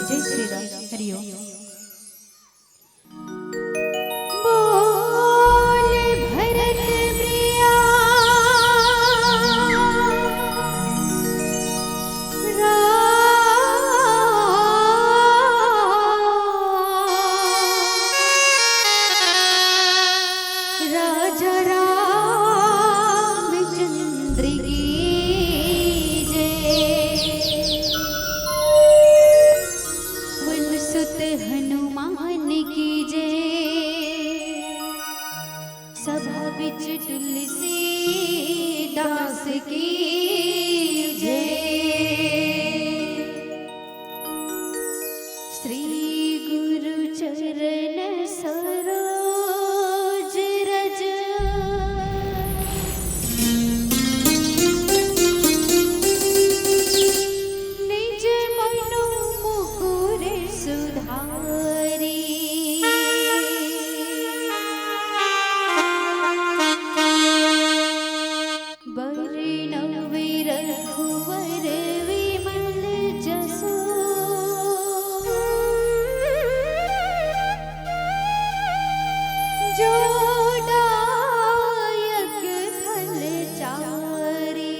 जय श्री राम। हरिओम। हनुमान की जय। सभा बिच तुलसी दास की जय। श्री गुरु चरण सरोज रज। निज मनु मुकुर सुधारी। बरनउँ रघुवर विमल जसु। जो दायक फल चारि।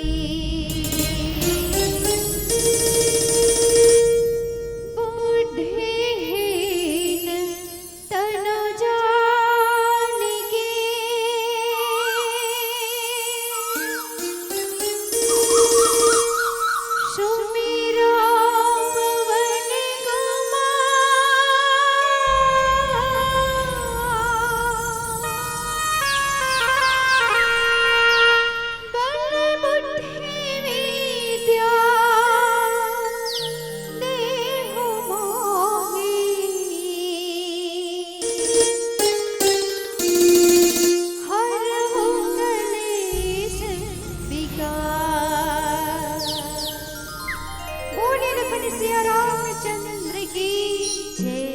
बुद्धिहीन तनु जानिके। सुमिरो पवन कुमार। बल बुद्धि विद्या देहु मोहि। हरहु कलेश विकार। बोलिए लखन सिया रामचंद्र की जय।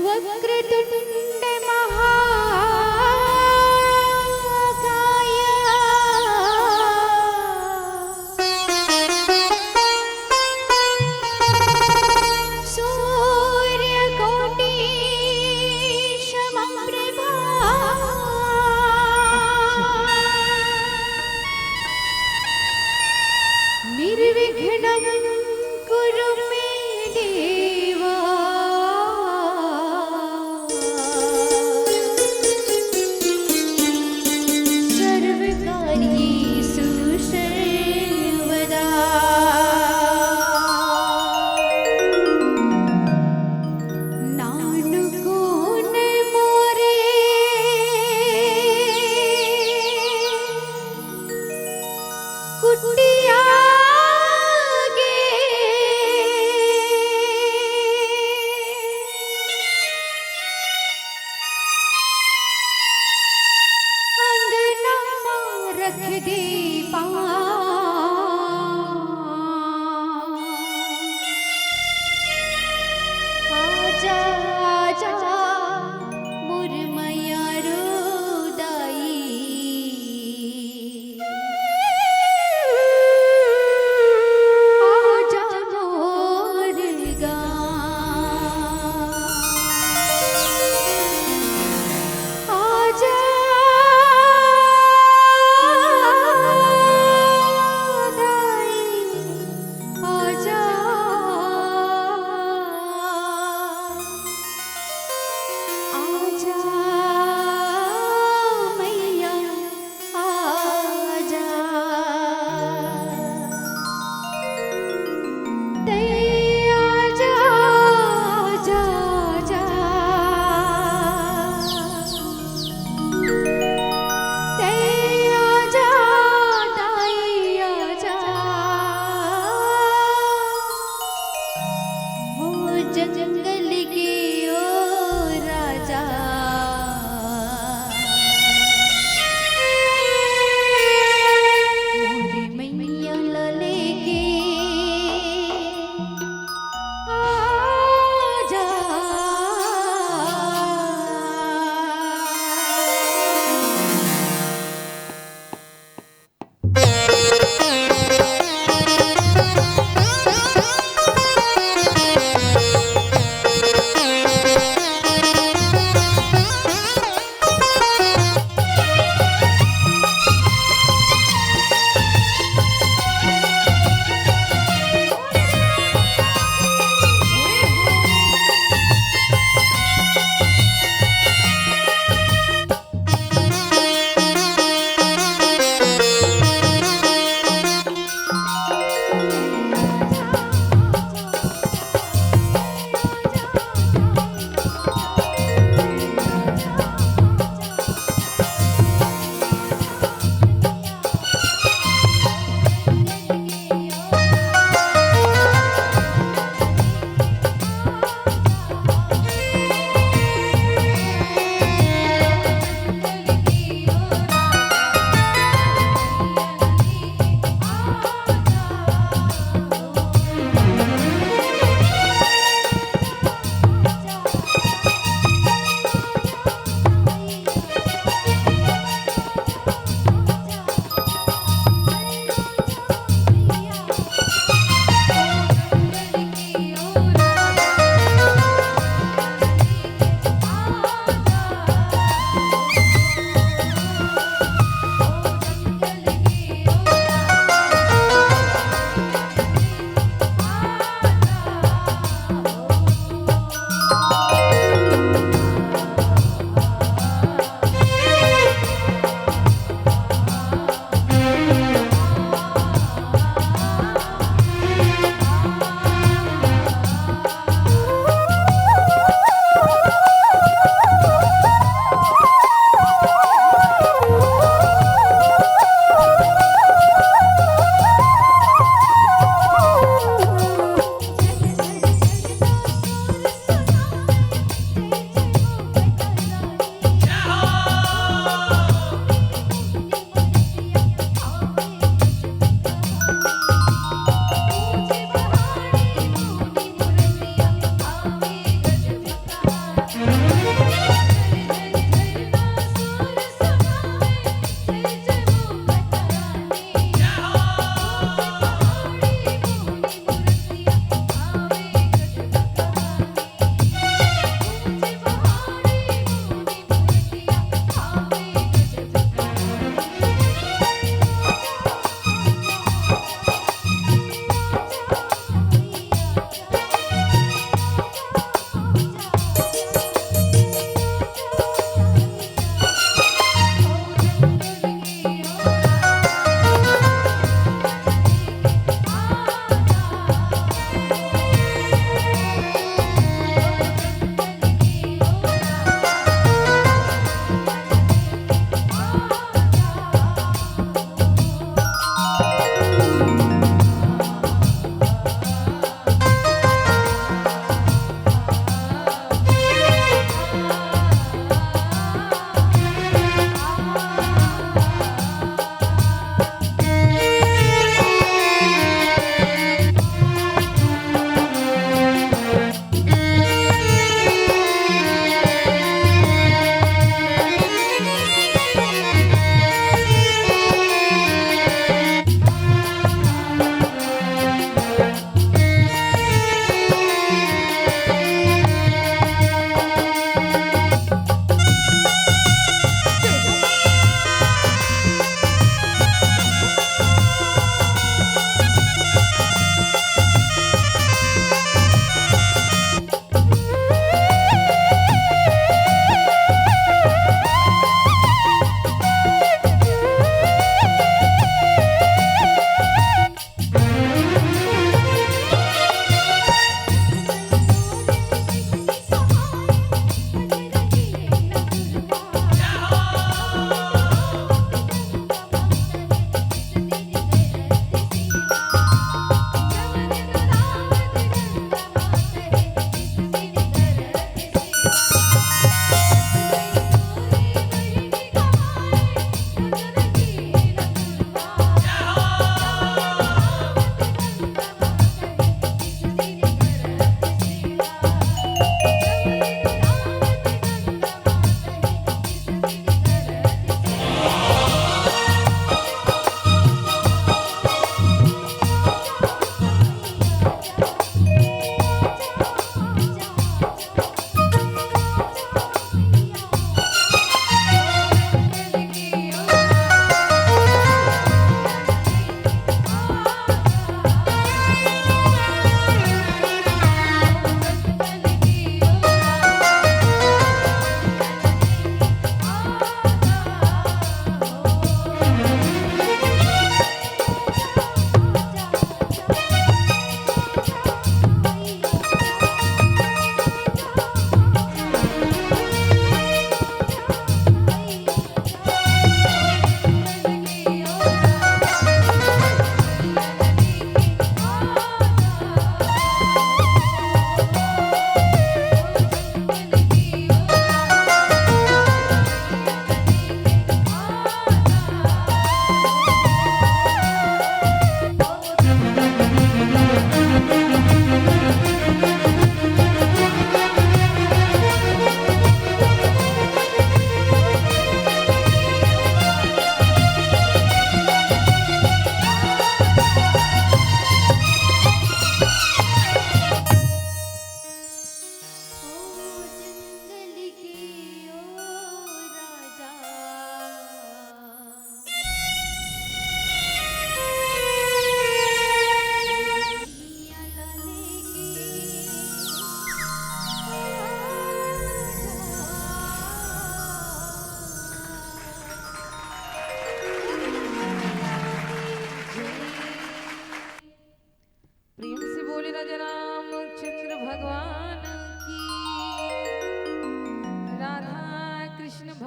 वक्रतुण्ड महाकाय सूर्यकोटि समप्रभा निर्विघ्नं कुरु मे देवा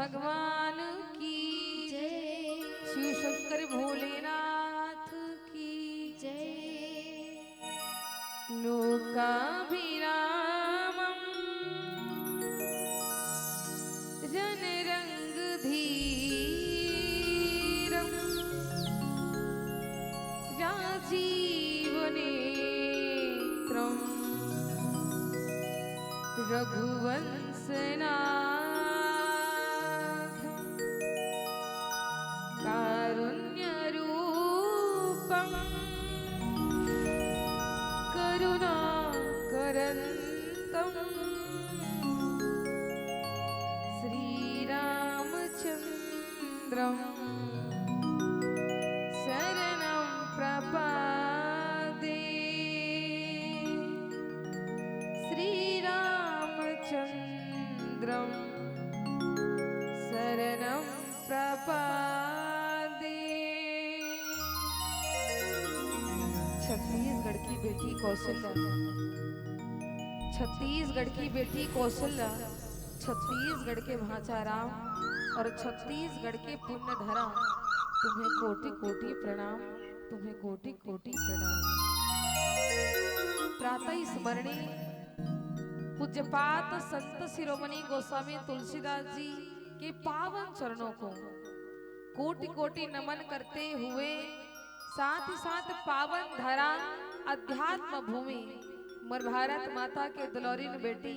भगवान की जय, शिव शंकर भोलेनाथ की जय। लोकाभिरामं जनरंगधीरं राजीवनेत्रं रघुवंशनाथं कारुण्यरूपं करुणाकरन्तं श्रीरामचन्द्रं शरणं प्रपद्ये। श्रीरामचन्द्रं शरणं प्रपद्ये। छत्तीसगढ़ की बेटी कौशल्या, छत्तीसगढ़ की बेटी कौशल्या, छत्तीसगढ़ के भांचा राम और छत्तीसगढ़ के पुण्य धरा, तुम्हें कोटि कोटि प्रणाम, तुम्हें कोटि कोटि प्रणाम। प्रातः स्मरणी पूज्यपात संत शिरोमणि गोस्वामी तुलसीदास जी के पावन चरणों को कोटि कोटि नमन करते हुए, साथ ही साथ पावन धरा अध्यात्म भूमि मोर भारत माता के दुलौरीन बेटी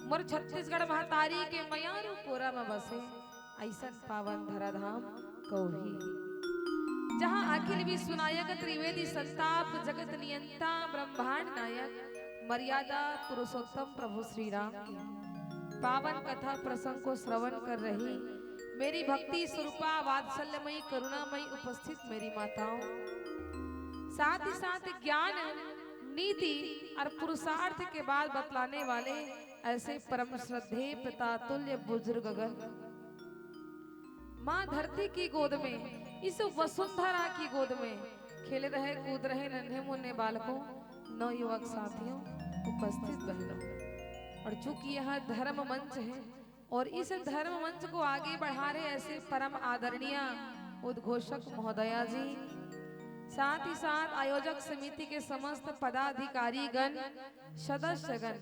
मोर छत्तीसगढ़ महतारी के मयारू कोरा में बसे ऐसन पावन धरा धाम कौही, जहाँ अखिल विश्वनायक त्रिवेदी संताप जगत नियंता ब्रह्मांड नायक मर्यादा पुरुषोत्तम प्रभु श्री राम की पावन कथा प्रसंग को श्रवण कर रही मेरी भक्ति स्वरूपा वात्सल्यमयी करुणामयी उपस्थित मेरी माताओं, साथ ही साथ ज्ञान नीति और पुरुषार्थ के बाद बतलाने वाले ऐसे परम श्रद्धेय पितातुल्य बुजुर्गगण, माँ धरती की गोद में, इस वसुंधरा की गोद में खेल रहे कूद रहे नन्हे मुन्ने बालकों, नवयुवक साथियों, उपस्थित बहनों, और चूंकि यह धर्म मंच है और इस धर्म मंच को आगे बढ़ा रहे ऐसे परम आदरणीय उद्घोषक महोदया जी, साथ ही साथ आयोजक समिति के समस्त पदाधिकारी गण, सदस्यगण,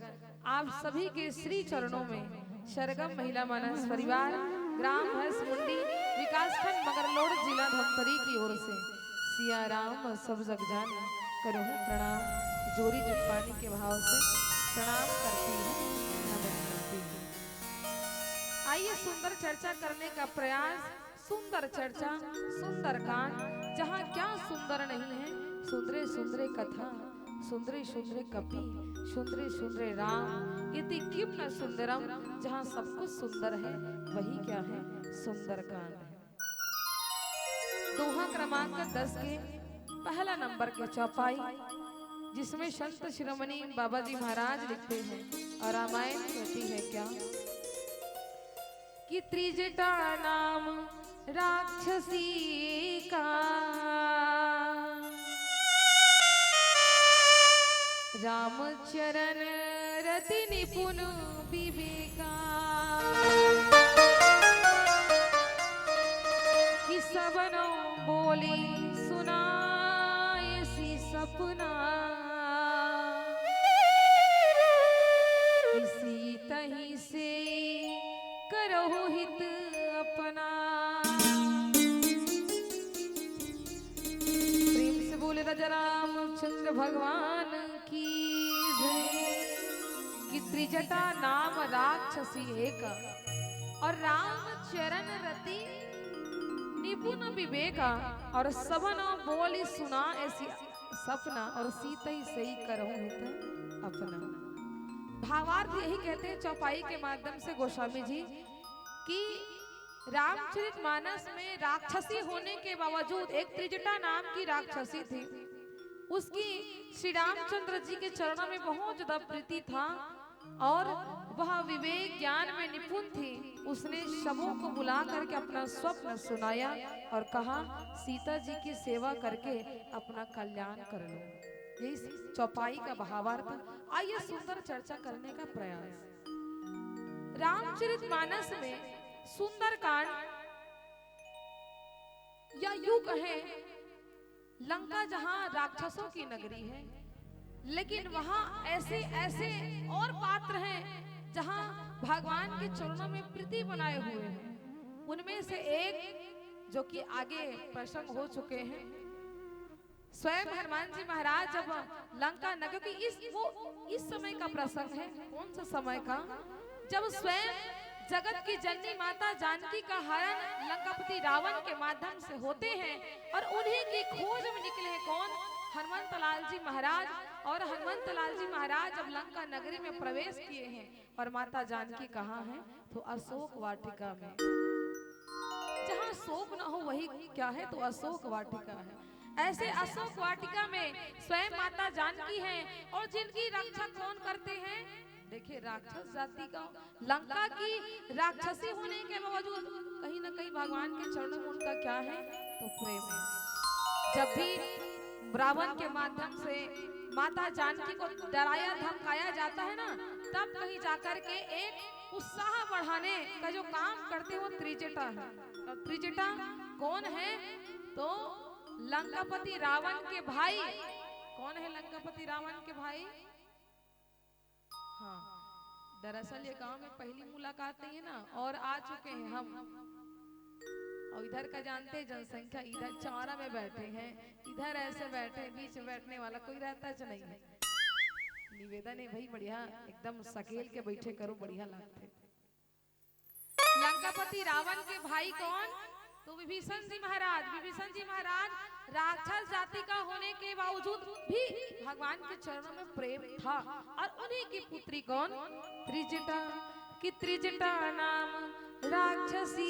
आप सभी के श्री चरणों में सरगम महिला मानस परिवार ग्राम भैंस मुंडी विकासखंड मगरलोड जिला धमतरी की ओर से सिया राम सब जग जान करो प्रणाम, जोरी जुटवानी के भाव से प्रणाम करती हूँ, नमन करती हूँ। आइए सुंदर चर्चा करने का प्रयास, सुंदर चर्चा, सुंदर कांड, जहाँ क्या सुंदर नहीं है, सुंदरे सुंदरे कथा, सुंदरे सुंदरे कपि, सुंदरे सुंदरे राम, इति किम न सुंदरम, जहाँ सब कुछ सुंदर है वही क्या है, सुंदर कांड है। दोहा क्रमांक 10 के पहला नंबर के चौपाई, जिसमें संत शिरोमणि बाबा जी महाराज लिखते हैं और रामायण कहती है क्या कि त्रिजटा नाम राक्षसी का रामचरण रति निपुण विवेका, कि सबनों बोली सुनाए सी सपना, इसी तही से करो हित अपना। प्रेम से बोले राजा रामचंद्र भगवान की जय। कि त्रिजटा नाम राक्षसी एक और राम चरण रति निपुण विवेका, और सबन बोली सुना ऐसी सपना, और सीता ही सही करहूं हित अपना। भावार्थ यही कहते हैं चौपाई के माध्यम से गोस्वामी जी कि रामचरितमानस में राक्षसी होने के बावजूद एक त्रिजटा नाम की राक्षसी थी, उसकी श्री रामचंद्र जी के चरणों में बहुत ज्यादा प्रीति था और वह विवेक ज्ञान में निपुण थी। उसने सबों को बुला करके अपना स्वप्न सुनाया और कहा सीता जी की सेवा करके अपना कल्याण कर लो। यही चौपाई का भावार्थ। आइए सुंदर चर्चा करने का प्रयास। रामचरितमानस में सुंदर कांड, या यूं कहें लंका जहां राक्षसों की नगरी है, लेकिन वहां ऐसे ऐसे और पात्र हैं जहां भगवान के चरणों में प्रीति बनाए हुए हैं। उनमें से एक जो कि आगे प्रसंग हो चुके हैं, स्वयं हनुमान जी महाराज जब लंका नगर की इस समय का प्रसंग है। कौन सा समय का? जब स्वयं जगत की जननी माता जानकी का हरण लंकापति रावण के माध्यम से होते हैं और उन्हीं की खोज में निकले हैं कौन? हनुमंत लाल जी महाराज। और हनुमंत लाल जी महाराज जब लंका नगरी में प्रवेश किए हैं और माता जानकी कहाँ है? तो अशोक वाटिका में। जहाँ शोक न हो वही क्या है? तो अशोक वाटिका है। ऐसे अशोक वाटिका में स्वयं माता जानकी हैं और जिनकी रक्षा कौन करते हैं? देखिए, राक्षस जाति का, लंका की राक्षसी होने के बावजूद कहीं ना कहीं भगवान के चरणों में उनका क्या है? तो प्रेम है। जब भी रावण के माध्यम से माता जानकी को डराया धमकाया जाता है ना, तब कहीं जाकर के एक उत्साह बढ़ाने का जो काम करते हैं वो त्रिजटा है। और त्रिजटा कौन है? तो लंकापति रावण के भाई। कौन है लंकापति रावण के भाई? हाँ, दरअसल ये गांव में पहली मुलाकात नहीं है ना, और आ चुके हैं हम। और इधर का जानते हैं, जनसंख्या इधर चौरा में बैठे हैं, इधर ऐसे बैठे, बीच में बैठने वाला कोई रहता तो नहीं है। निवेदन है भाई, बढ़िया एकदम सकेल के बैठे करो, बढ़िया लगते। लंकापति रावण के भाई कौन? तो विभीषण जी महाराज। विभीषण जी महाराज राक्षस जाति का होने के बावजूद भी भगवान के चरणों में प्रेम था। और उन्हीं की पुत्री कौन? त्रिजटा। कि त्रिजटा नाम राक्षसी